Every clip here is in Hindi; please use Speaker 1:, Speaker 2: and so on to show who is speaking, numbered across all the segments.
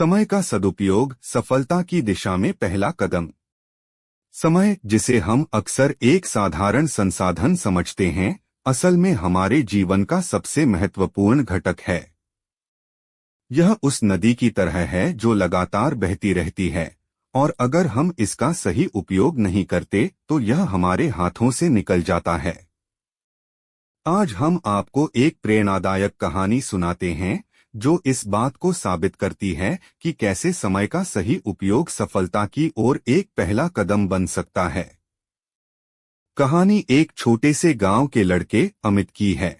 Speaker 1: समय का सदुपयोग सफलता की दिशा में पहला कदम। समय, जिसे हम अक्सर एक साधारण संसाधन समझते हैं, असल में हमारे जीवन का सबसे महत्वपूर्ण घटक है। यह उस नदी की तरह है जो लगातार बहती रहती है, और अगर हम इसका सही उपयोग नहीं करते तो यह हमारे हाथों से निकल जाता है। आज हम आपको एक प्रेरणादायक कहानी सुनाते हैं जो इस बात को साबित करती है कि कैसे समय का सही उपयोग सफलता की ओर एक पहला कदम बन सकता है। कहानी एक छोटे से गांव के लड़के अमित की है।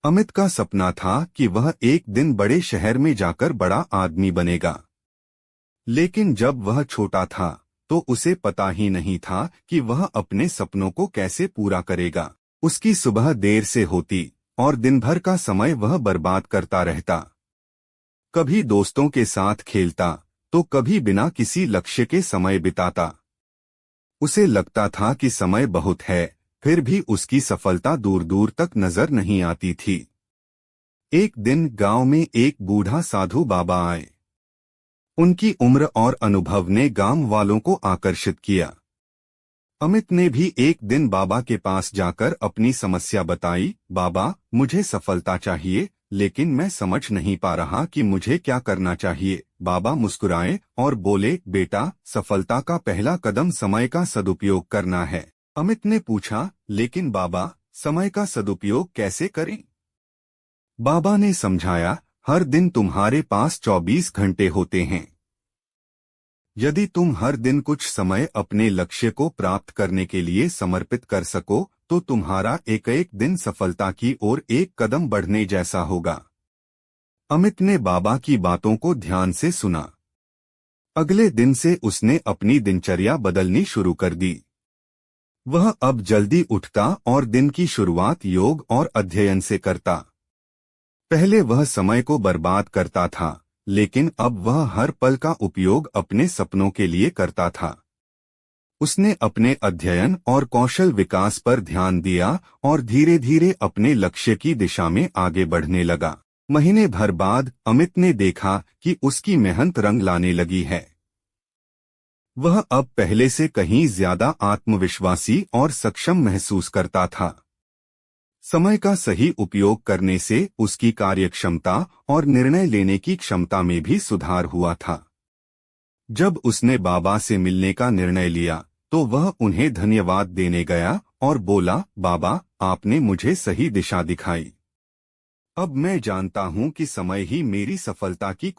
Speaker 1: अमित का सपना था कि वह एक दिन बड़े शहर में जाकर बड़ा आदमी बनेगा। लेकिन जब वह छोटा था तो उसे पता ही नहीं था कि वह अपने सपनों को कैसे पूरा करेगा। उसकी सुबह देर से होती और दिन भर का समय वह बर्बाद करता रहता। कभी दोस्तों के साथ खेलता तो कभी बिना किसी लक्ष्य के समय बिताता। उसे लगता था कि समय बहुत है, फिर भी उसकी सफलता दूर दूर तक नजर नहीं आती थी। एक दिन गांव में एक बूढ़ा साधु बाबा आए। उनकी उम्र और अनुभव ने गांव वालों को आकर्षित किया। अमित ने भी एक दिन बाबा के पास जाकर अपनी समस्या बताई। बाबा, मुझे सफलता चाहिए, लेकिन मैं समझ नहीं पा रहा कि मुझे क्या करना चाहिए। बाबा मुस्कुराए और बोले, बेटा, सफलता का पहला कदम समय का सदुपयोग करना है। अमित ने पूछा, लेकिन बाबा, समय का सदुपयोग कैसे करें? बाबा ने समझाया, हर दिन तुम्हारे पास 24 घंटे होते हैं। यदि तुम हर दिन कुछ समय अपने लक्ष्य को प्राप्त करने के लिए समर्पित कर सको तो तुम्हारा एक एक दिन सफलता की ओर एक कदम बढ़ने जैसा होगा। अमित ने बाबा की बातों को ध्यान से सुना। अगले दिन से उसने अपनी दिनचर्या बदलनी शुरू कर दी। वह अब जल्दी उठता और दिन की शुरुआत योग और अध्ययन से करता। पहले वह समय को बर्बाद करता था, लेकिन अब वह हर पल का उपयोग अपने सपनों के लिए करता था। उसने अपने अध्ययन और कौशल विकास पर ध्यान दिया और धीरे धीरे अपने लक्ष्य की दिशा में आगे बढ़ने लगा। महीने भर बाद अमित ने देखा कि उसकी मेहनत रंग लाने लगी है। वह अब पहले से कहीं ज्यादा आत्मविश्वासी और सक्षम महसूस करता था। समय का सही उपयोग करने से उसकी कार्यक्षमता और निर्णय लेने की क्षमता में भी सुधार हुआ था। जब उसने बाबा से मिलने का निर्णय लिया तो वह उन्हें धन्यवाद देने गया और बोला, बाबा, आपने मुझे सही दिशा दिखाई। अब मैं जानता हूं कि समय ही मेरी सफलता की